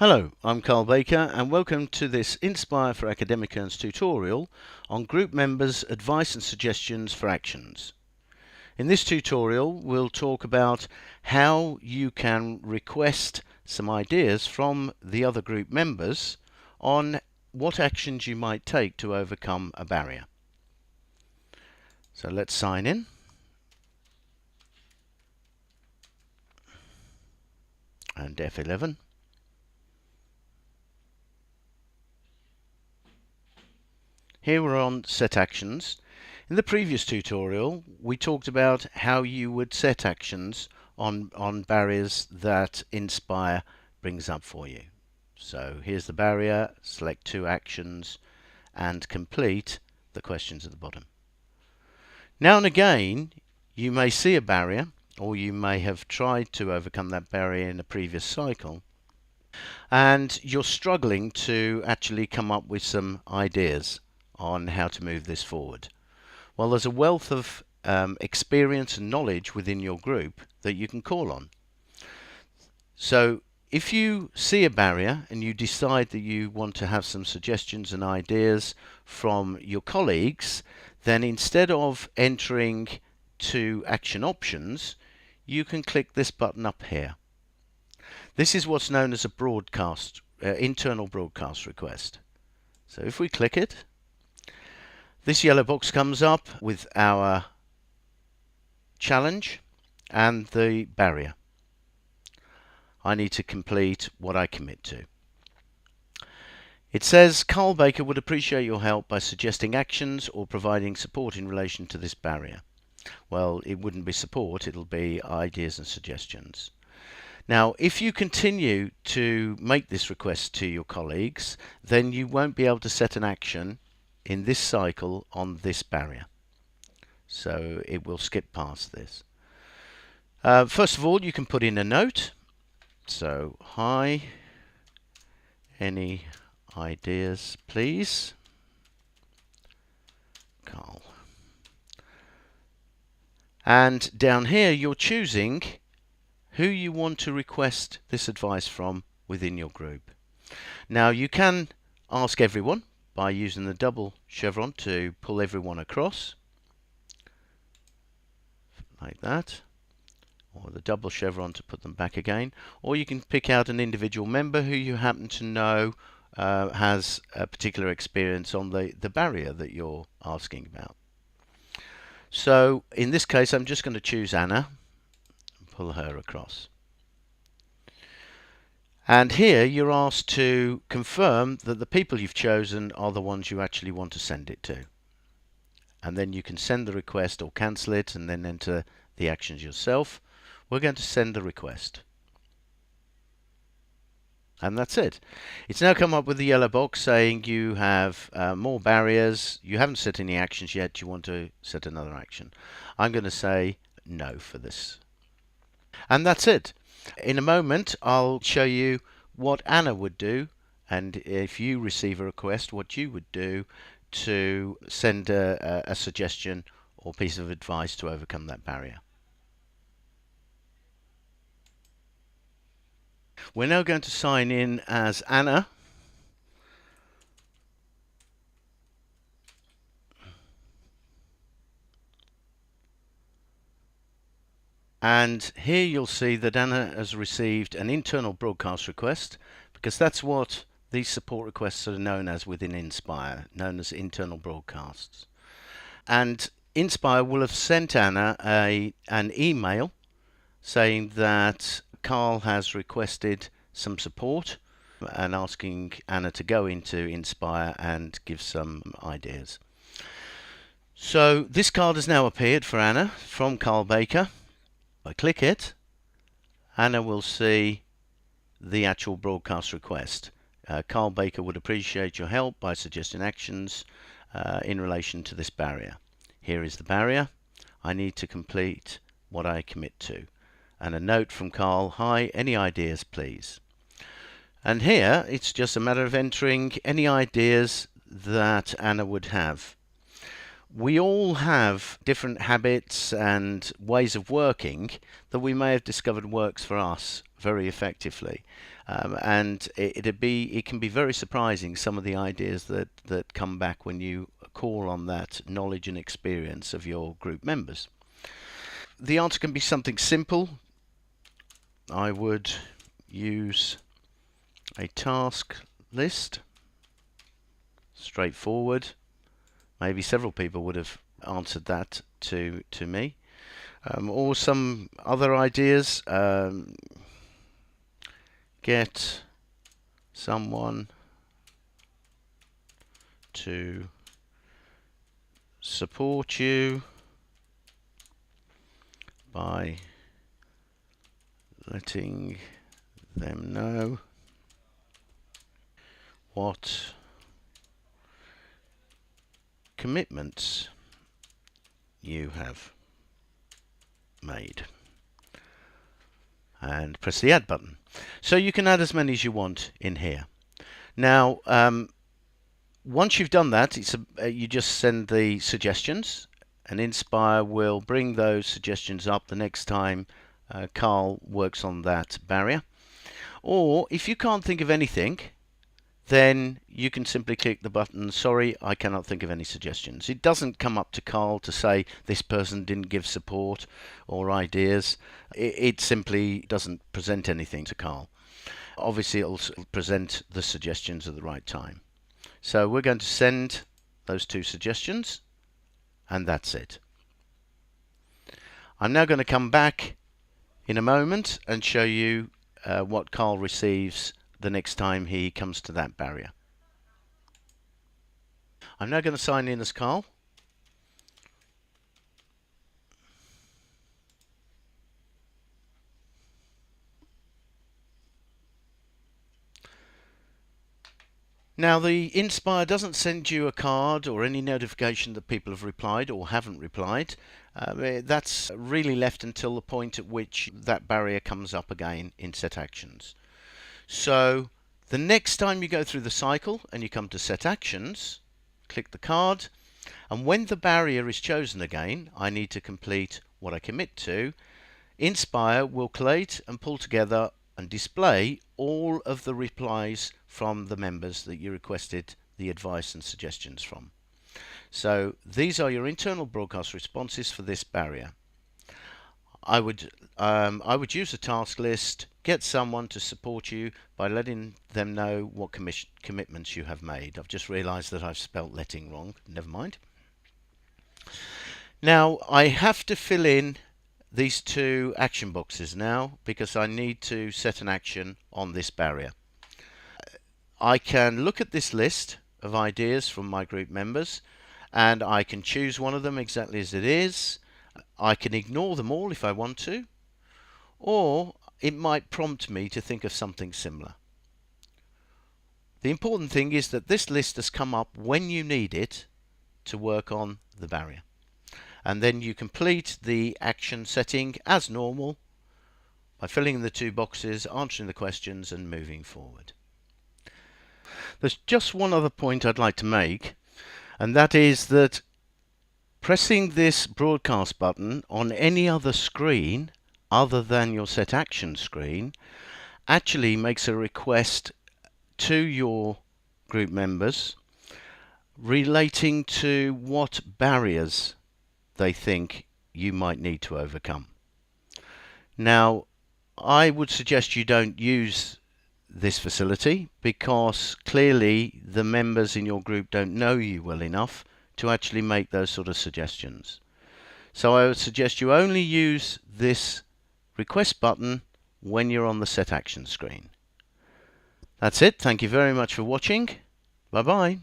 Hello, I'm Carl Baker and welcome to this Inspire for Academic Earns tutorial on group members' advice and suggestions for actions. In this tutorial we'll talk about how you can request some ideas from the other group members on what actions you might take to overcome a barrier. So let's sign in. And F11. Here we're on Set Actions. In the previous tutorial, we talked about how you would set actions on barriers that Inspire brings up for you. So here's the barrier, select two actions, and complete the questions at the bottom. Now and again, you may see a barrier, or you may have tried to overcome that barrier in a previous cycle, and you're struggling to actually come up with some ideas on how to move this forward. Well, there's a wealth of experience and knowledge within your group that you can call on. So if you see a barrier and you decide that you want to have some suggestions and ideas from your colleagues, then instead of entering to action options, you can click this button up here. This is what's known as a broadcast, internal broadcast request. So if we click it, this yellow box comes up with our challenge and the barrier. I need to complete what I commit to. It says, Carl Baker would appreciate your help by suggesting actions or providing support in relation to this barrier. Well, it wouldn't be support, it'll be ideas and suggestions. Now, if you continue to make this request to your colleagues, then you won't be able to set an action in this cycle on this barrier. So it will skip past this. First of all, you can put in a note. So, hi, any ideas, please? Carl. And down here, you're choosing who you want to request this advice from within your group. Now, you can ask everyone by using the double chevron to pull everyone across, like that, or the double chevron to put them back again, or you can pick out an individual member who you happen to know has a particular experience on the barrier that you're asking about. So in this case, I'm just going to choose Anna and pull her across. And here you're asked to confirm that the people you've chosen are the ones you actually want to send it to. And then you can send the request or cancel it and then enter the actions yourself. We're going to send the request. And that's it. It's now come up with the yellow box saying you have more barriers. You haven't set any actions yet. You want to set another action. I'm going to say no for this. And that's it. In a moment, I'll show you what Anna would do, and if you receive a request, what you would do to send a suggestion or piece of advice to overcome that barrier. We're now going to sign in as Anna. And here you'll see that Anna has received an internal broadcast request, because that's what these support requests are known as within Inspire, known as internal broadcasts. And Inspire will have sent Anna an email saying that Carl has requested some support and asking Anna to go into Inspire and give some ideas. So this card has now appeared for Anna from Carl Baker. If I click it, Anna will see the actual broadcast request. Carl Baker would appreciate your help by suggesting actions in relation to this barrier. Here is the barrier. I need to complete what I commit to. And a note from Carl, hi, any ideas please? And here it's just a matter of entering any ideas that Anna would have. We all have different habits and ways of working that we may have discovered works for us very effectively. And it can be very surprising, some of the ideas that come back when you call on that knowledge and experience of your group members. The answer can be something simple. I would use a task list. Straightforward. Maybe several people would have answered that to me. Or some other ideas. Get someone to support you by letting them know what commitments you have made, and press the add button. So you can add as many as you want in here. Now, once you've done that, you just send the suggestions, and Inspire will bring those suggestions up the next time Carl works on that barrier. Or if you can't think of anything, then you can simply click the button, sorry, I cannot think of any suggestions. It doesn't come up to Carl to say this person didn't give support or ideas. It simply doesn't present anything to Carl. Obviously, it'll present the suggestions at the right time. So we're going to send those 2 suggestions, and that's it. I'm now going to come back in a moment and show you what Carl receives the next time he comes to that barrier. I'm now going to sign in as Carl. Now, the Inspire doesn't send you a card or any notification that people have replied or haven't replied. That's really left until the point at which that barrier comes up again in Set Actions. So the next time you go through the cycle and you come to Set Actions, click the card, and when the barrier is chosen again, I need to complete what I commit to. Inspire will collate and pull together and display all of the replies from the members that you requested the advice and suggestions from. So these are your internal broadcast responses for this barrier. I would use a task list, get someone to support you by letting them know what commitments you have made. I've just realized that I've spelt letting wrong. Never mind. Now I have to fill in these 2 action boxes now because I need to set an action on this barrier. I can look at this list of ideas from my group members and I can choose one of them exactly as it is. I can ignore them all if I want to, or it might prompt me to think of something similar. The important thing is that this list has come up when you need it to work on the barrier. And then you complete the action setting as normal by filling in the 2 boxes, answering the questions and moving forward. There's just one other point I'd like to make, and that is that pressing this broadcast button on any other screen other than your Set Action screen actually makes a request to your group members relating to what barriers they think you might need to overcome. Now, I would suggest you don't use this facility because clearly the members in your group don't know you well enough to actually make those sort of suggestions. So I would suggest you only use this request button when you're on the Set Action screen. That's it. Thank you very much for watching. Bye bye.